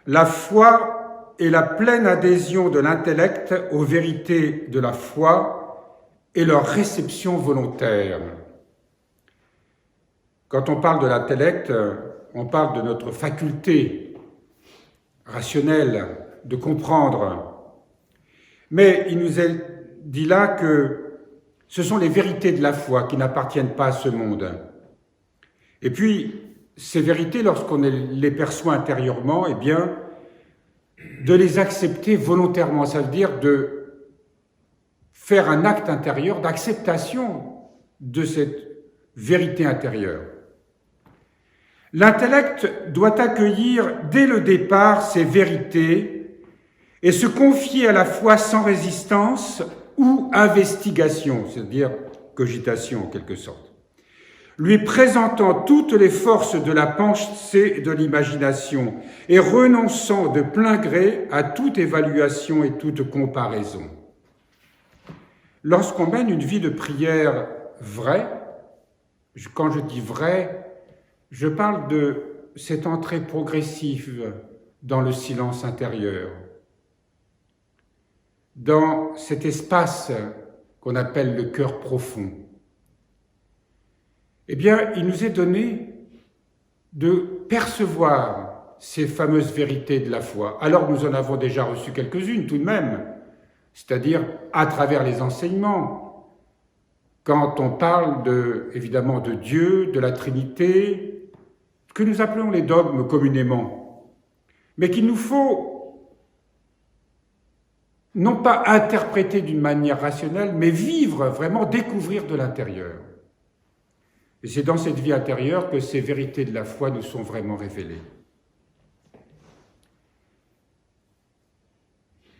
La foi est la pleine adhésion de l'intellect aux vérités de la foi et leur réception volontaire. Quand on parle de l'intellect, on parle de notre faculté rationnelle de comprendre. Mais il nous est dit là que ce sont les vérités de la foi qui n'appartiennent pas à ce monde. Et puis, ces vérités, lorsqu'on les perçoit intérieurement, eh bien, de les accepter volontairement, ça veut dire de faire un acte intérieur d'acceptation de cette vérité intérieure. L'intellect doit accueillir dès le départ ces vérités et se confier à la foi sans résistance ou investigation, c'est-à-dire cogitation en quelque sorte, lui présentant toutes les forces de la pensée et de l'imagination et renonçant de plein gré à toute évaluation et toute comparaison. Lorsqu'on mène une vie de prière vraie, quand je dis vraie, je parle de cette entrée progressive dans le silence intérieur, dans cet espace qu'on appelle le cœur profond. Eh bien, il nous est donné de percevoir ces fameuses vérités de la foi. Alors, nous en avons déjà reçu quelques-unes tout de même, c'est-à-dire à travers les enseignements. Quand on parle évidemment de Dieu, de la Trinité, que nous appelons les dogmes communément, mais qu'il nous faut non pas interpréter d'une manière rationnelle, mais vivre, vraiment découvrir de l'intérieur. Et c'est dans cette vie intérieure que ces vérités de la foi nous sont vraiment révélées.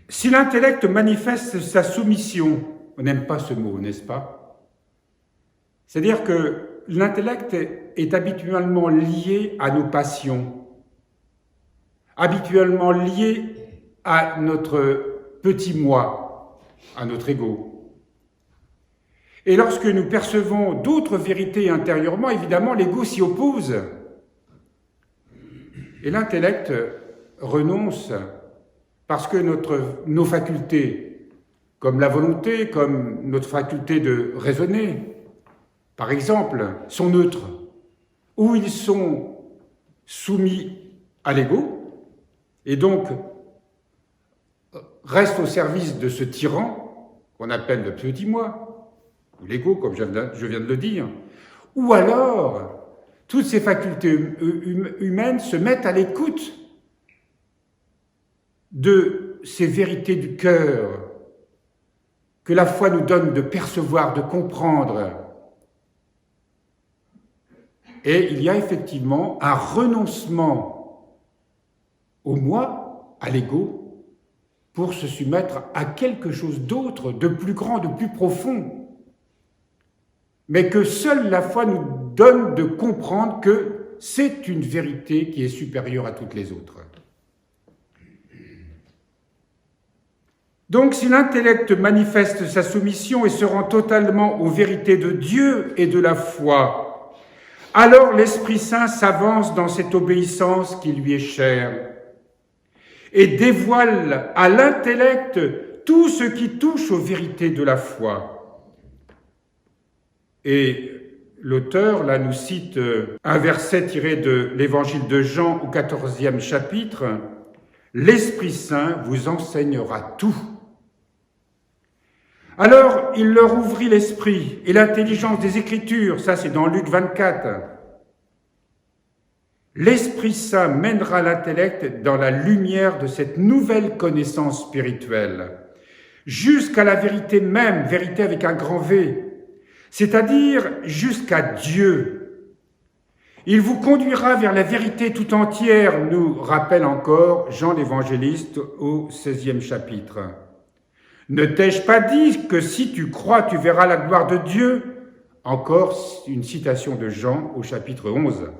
Si l'intellect manifeste sa soumission, on n'aime pas ce mot, n'est-ce pas? C'est-à-dire que l'intellect est habituellement lié à nos passions, habituellement lié à notre petit moi, à notre ego. Et lorsque nous percevons d'autres vérités intérieurement, évidemment, l'ego s'y oppose. Et l'intellect renonce parce que nos facultés, comme la volonté, comme notre faculté de raisonner, par exemple, sont neutres, ou ils sont soumis à l'ego, et donc restent au service de ce tyran qu'on appelle le petit moi, ou l'ego, comme je viens de le dire, ou alors toutes ces facultés humaines se mettent à l'écoute de ces vérités du cœur que la foi nous donne de percevoir, de comprendre. Et il y a effectivement un renoncement au moi, à l'ego, pour se soumettre à quelque chose d'autre, de plus grand, de plus profond, mais que seule la foi nous donne de comprendre que c'est une vérité qui est supérieure à toutes les autres. Donc, si l'intellect manifeste sa soumission et se rend totalement aux vérités de Dieu et de la foi, alors l'Esprit Saint s'avance dans cette obéissance qui lui est chère et dévoile à l'intellect tout ce qui touche aux vérités de la foi. Et l'auteur, là, nous cite un verset tiré de l'Évangile de Jean au 14e chapitre. « L'Esprit Saint vous enseignera tout. » Alors, il leur ouvrit l'esprit et l'intelligence des Écritures, ça c'est dans Luc 24. L'Esprit Saint mènera l'intellect dans la lumière de cette nouvelle connaissance spirituelle, jusqu'à la vérité même, vérité avec un grand V, c'est-à-dire jusqu'à Dieu. Il vous conduira vers la vérité tout entière, nous rappelle encore Jean l'Évangéliste au 16e chapitre. Ne t'ai-je pas dit que si tu crois, tu verras la gloire de Dieu? Encore une citation de Jean au chapitre 11.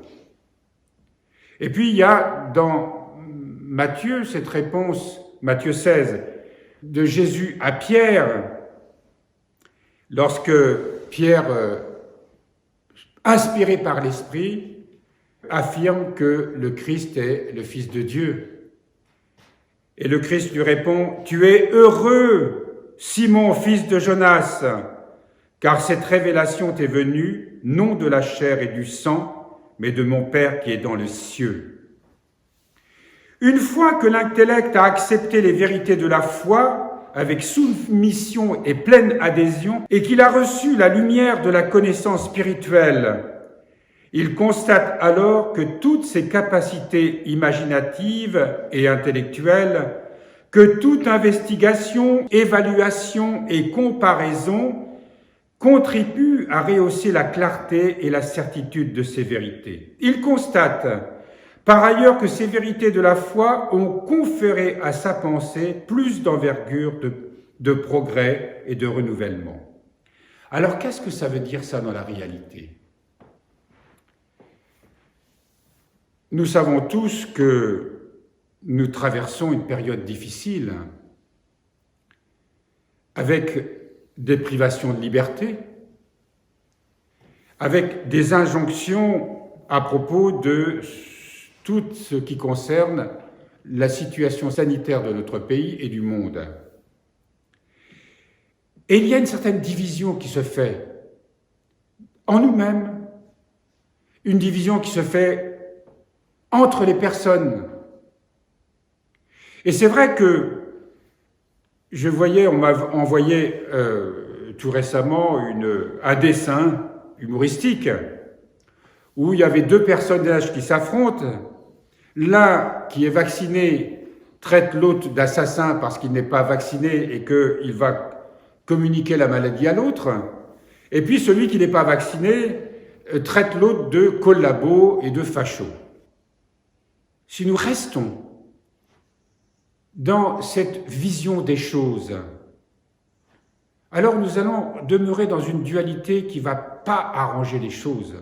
Et puis il y a dans Matthieu cette réponse, Matthieu 16, de Jésus à Pierre, lorsque Pierre, inspiré par l'Esprit, affirme que le Christ est le Fils de Dieu. Et le Christ lui répond, « Tu es heureux, Simon, fils de Jonas, car cette révélation t'est venue, non de la chair et du sang, mais de mon Père qui est dans les cieux. » Une fois que l'intellect a accepté les vérités de la foi, avec soumission et pleine adhésion, et qu'il a reçu la lumière de la connaissance spirituelle, il constate alors que toutes ses capacités imaginatives et intellectuelles, que toute investigation, évaluation et comparaison contribuent à rehausser la clarté et la certitude de ces vérités. Il constate par ailleurs que ces vérités de la foi ont conféré à sa pensée plus d'envergure, de progrès et de renouvellement. Alors qu'est-ce que ça veut dire ça dans la réalité ? Nous savons tous que nous traversons une période difficile, avec des privations de liberté, avec des injonctions à propos de tout ce qui concerne la situation sanitaire de notre pays et du monde. Et il y a une certaine division qui se fait en nous-mêmes, une division qui se fait entre les personnes. Et c'est vrai que on m'a envoyé tout récemment un dessin humoristique où il y avait deux personnages qui s'affrontent. L'un qui est vacciné traite l'autre d'assassin parce qu'il n'est pas vacciné et qu'il va communiquer la maladie à l'autre. Et puis celui qui n'est pas vacciné traite l'autre de collabo et de facho. Si nous restons dans cette vision des choses, alors nous allons demeurer dans une dualité qui ne va pas arranger les choses,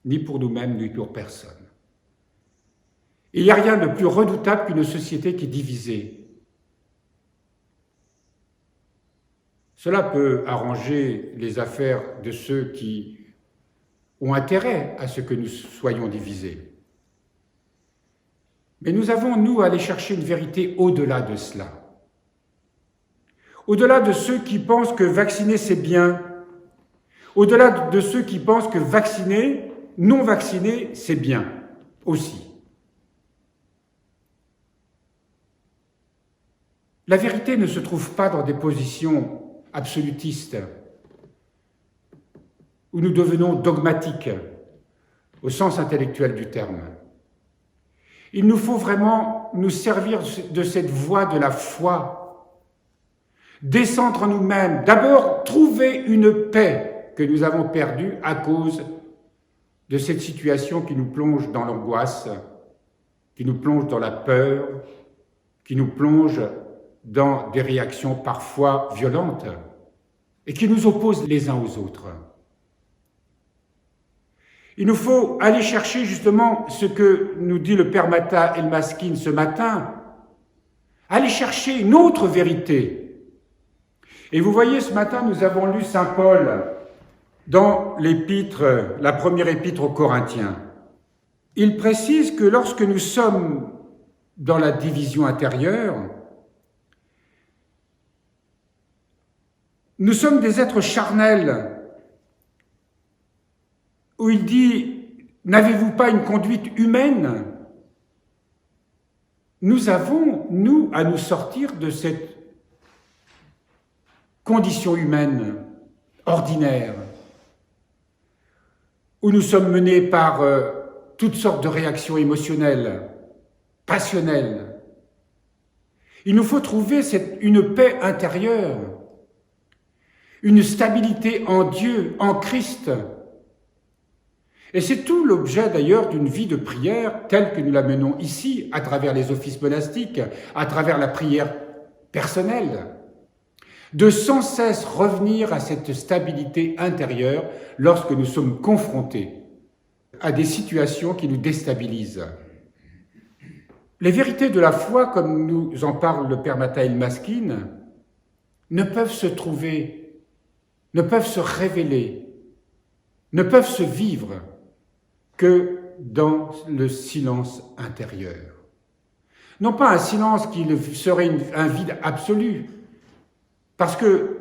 ni pour nous-mêmes, ni pour personne. Il n'y a rien de plus redoutable qu'une société qui est divisée. Cela peut arranger les affaires de ceux qui ont intérêt à ce que nous soyons divisés. Mais nous avons, nous, à aller chercher une vérité au-delà de cela. Au-delà de ceux qui pensent que vacciner, c'est bien. Au-delà de ceux qui pensent que vacciner, non vacciner, c'est bien aussi. La vérité ne se trouve pas dans des positions absolutistes où nous devenons dogmatiques au sens intellectuel du terme. Il nous faut vraiment nous servir de cette voie de la foi, descendre nous-mêmes, d'abord trouver une paix que nous avons perdue à cause de cette situation qui nous plonge dans l'angoisse, qui nous plonge dans la peur, qui nous plonge dans des réactions parfois violentes et qui nous opposent les uns aux autres. Il nous faut aller chercher justement ce que nous dit le Père Mata El-Maskin ce matin, aller chercher une autre vérité. Et vous voyez, ce matin, nous avons lu Saint Paul dans l'épître, la première épître aux Corinthiens. Il précise que lorsque nous sommes dans la division intérieure, nous sommes des êtres charnels, où il dit « N'avez-vous pas une conduite humaine ?» Nous avons, nous, à nous sortir de cette condition humaine ordinaire, où nous sommes menés par toutes sortes de réactions émotionnelles, passionnelles. Il nous faut trouver une paix intérieure, une stabilité en Dieu, en Christ. Et c'est tout l'objet d'ailleurs d'une vie de prière telle que nous la menons ici, à travers les offices monastiques, à travers la prière personnelle, de sans cesse revenir à cette stabilité intérieure lorsque nous sommes confrontés à des situations qui nous déstabilisent. Les vérités de la foi, comme nous en parle le Père Mata El-Maskin, ne peuvent se trouver, ne peuvent se révéler, ne peuvent se vivre que dans le silence intérieur. Non pas un silence qui serait un vide absolu, parce que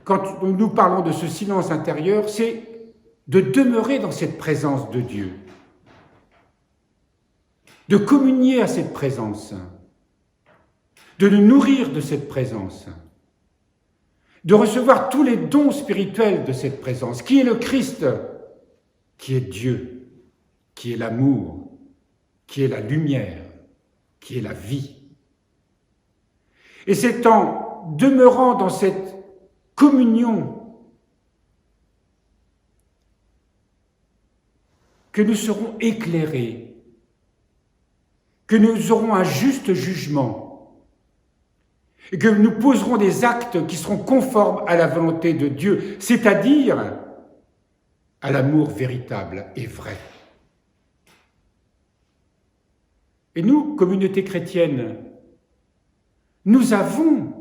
quand nous parlons de ce silence intérieur, c'est de demeurer dans cette présence de Dieu, de communier à cette présence, de nous nourrir de cette présence, de recevoir tous les dons spirituels de cette présence, qui est le Christ, qui est Dieu, qui est l'amour, qui est la lumière, qui est la vie. Et c'est en demeurant dans cette communion que nous serons éclairés, que nous aurons un juste jugement, et que nous poserons des actes qui seront conformes à la volonté de Dieu, c'est-à-dire à l'amour véritable et vrai. Et nous, communauté chrétienne, nous avons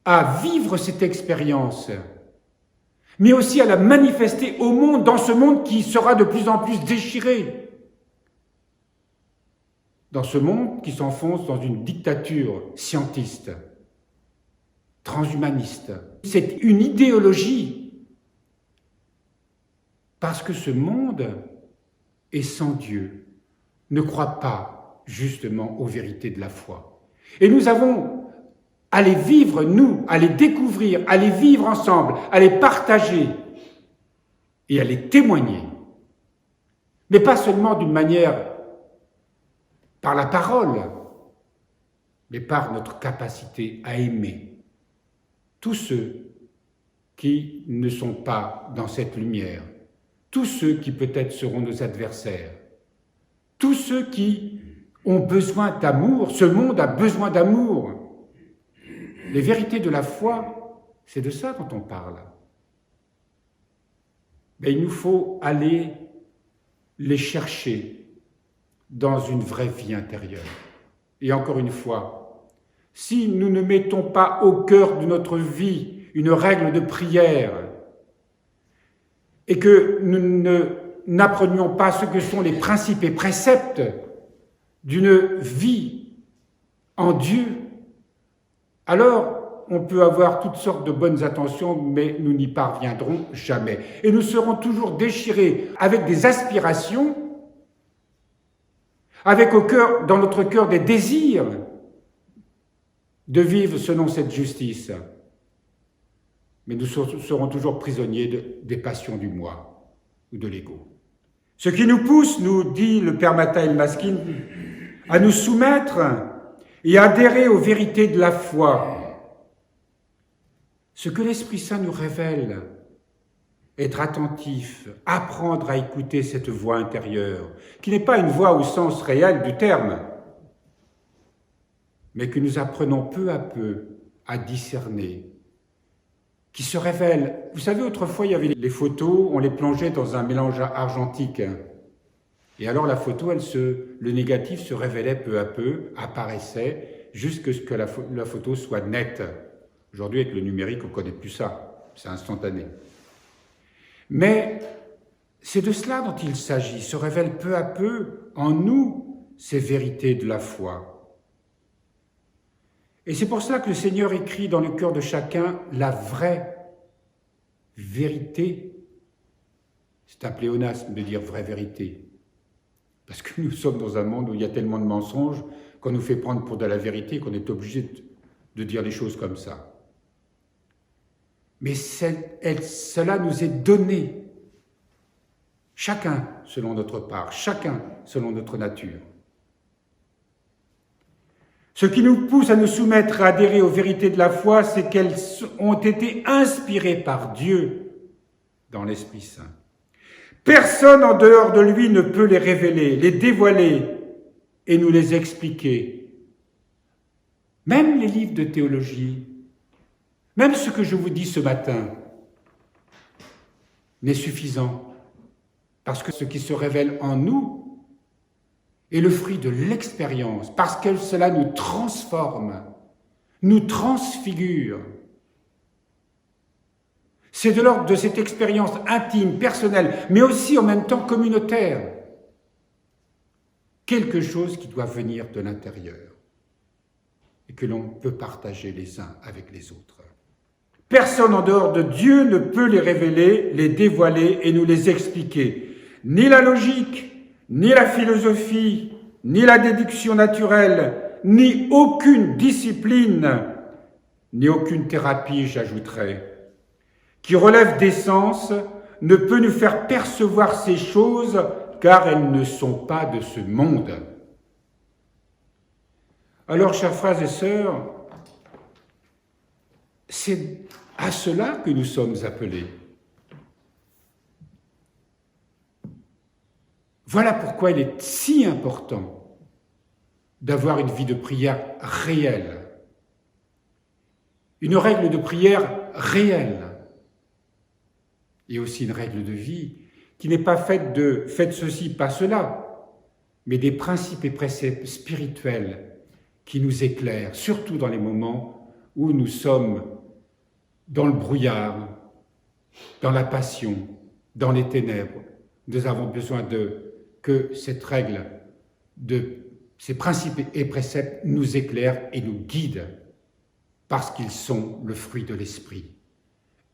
à vivre cette expérience, mais aussi à la manifester au monde, dans ce monde qui sera de plus en plus déchiré, dans ce monde qui s'enfonce dans une dictature scientiste, transhumaniste. C'est une idéologie, parce que ce monde est sans Dieu, ne croit pas justement aux vérités de la foi. Et nous avons à les vivre, nous, à les découvrir, à les vivre ensemble, à les partager et à les témoigner. Mais pas seulement d'une manière par la parole, mais par notre capacité à aimer tous ceux qui ne sont pas dans cette lumière, tous ceux qui peut-être seront nos adversaires, tous ceux qui ont besoin d'amour. Ce monde a besoin d'amour. Les vérités de la foi, c'est de ça dont on parle. Mais il nous faut aller les chercher dans une vraie vie intérieure. Et encore une fois, si nous ne mettons pas au cœur de notre vie une règle de prière et que nous n'apprenions pas ce que sont les principes et préceptes d'une vie en Dieu, alors on peut avoir toutes sortes de bonnes intentions, mais nous n'y parviendrons jamais. Et nous serons toujours déchirés avec des aspirations, avec dans notre cœur des désirs de vivre selon cette justice. Mais nous serons toujours prisonniers des passions du moi ou de l'ego. Ce qui nous pousse, nous dit le Père Mathaël Maskin, à nous soumettre et adhérer aux vérités de la foi. Ce que l'Esprit Saint nous révèle, être attentif, apprendre à écouter cette voix intérieure, qui n'est pas une voix au sens réel du terme, mais que nous apprenons peu à peu à discerner, qui se révèle. Vous savez, autrefois, il y avait les photos, on les plongeait dans un mélange argentique. Et alors la photo, le négatif se révélait peu à peu, apparaissait, jusqu'à ce que la photo soit nette. Aujourd'hui, avec le numérique, on ne connaît plus ça, c'est instantané. Mais c'est de cela dont il s'agit, se révèlent peu à peu en nous ces vérités de la foi. Et c'est pour cela que le Seigneur écrit dans le cœur de chacun la vraie vérité. C'est un pléonasme de dire vraie vérité. Parce que nous sommes dans un monde où il y a tellement de mensonges qu'on nous fait prendre pour de la vérité qu'on est obligé de dire les choses comme ça. Mais cela nous est donné, chacun selon notre part, chacun selon notre nature. Ce qui nous pousse à nous soumettre, à adhérer aux vérités de la foi, c'est qu'elles ont été inspirées par Dieu dans l'Esprit Saint. Personne en dehors de lui ne peut les révéler, les dévoiler et nous les expliquer. Même les livres de théologie, même ce que je vous dis ce matin n'est suffisant, parce que ce qui se révèle en nous est le fruit de l'expérience, parce que cela nous transforme, nous transfigure. C'est de l'ordre de cette expérience intime, personnelle, mais aussi en même temps communautaire, quelque chose qui doit venir de l'intérieur et que l'on peut partager les uns avec les autres. Personne en dehors de Dieu ne peut les révéler, les dévoiler et nous les expliquer. Ni la logique, ni la philosophie, ni la déduction naturelle, ni aucune discipline, ni aucune thérapie, j'ajouterais, qui relève des sens, ne peut nous faire percevoir ces choses car elles ne sont pas de ce monde. Alors, chers frères et sœurs, c'est à cela que nous sommes appelés. Voilà pourquoi il est si important d'avoir une vie de prière réelle, une règle de prière réelle, et aussi une règle de vie qui n'est pas faite de « faites ceci, pas cela », mais des principes et préceptes spirituels qui nous éclairent, surtout dans les moments où nous sommes dans le brouillard, dans la passion, dans les ténèbres. Nous avons besoin que cette règle, ces principes et préceptes nous éclairent et nous guident, parce qu'ils sont le fruit de l'esprit.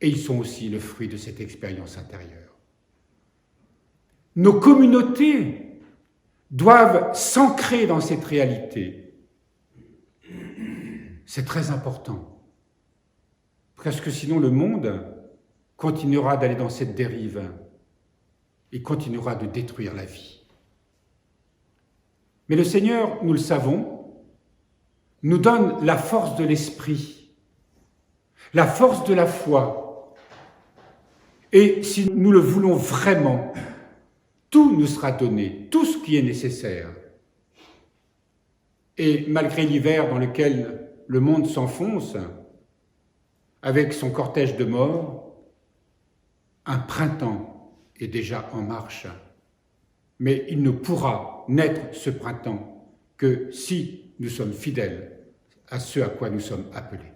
Et ils sont aussi le fruit de cette expérience intérieure. Nos communautés doivent s'ancrer dans cette réalité. C'est très important. Parce que sinon le monde continuera d'aller dans cette dérive et continuera de détruire la vie. Mais le Seigneur, nous le savons, nous donne la force de l'esprit, la force de la foi. Et si nous le voulons vraiment, tout nous sera donné, tout ce qui est nécessaire. Et malgré l'hiver dans lequel le monde s'enfonce, avec son cortège de morts, un printemps est déjà en marche. Mais il ne pourra naître ce printemps que si nous sommes fidèles à ce à quoi nous sommes appelés.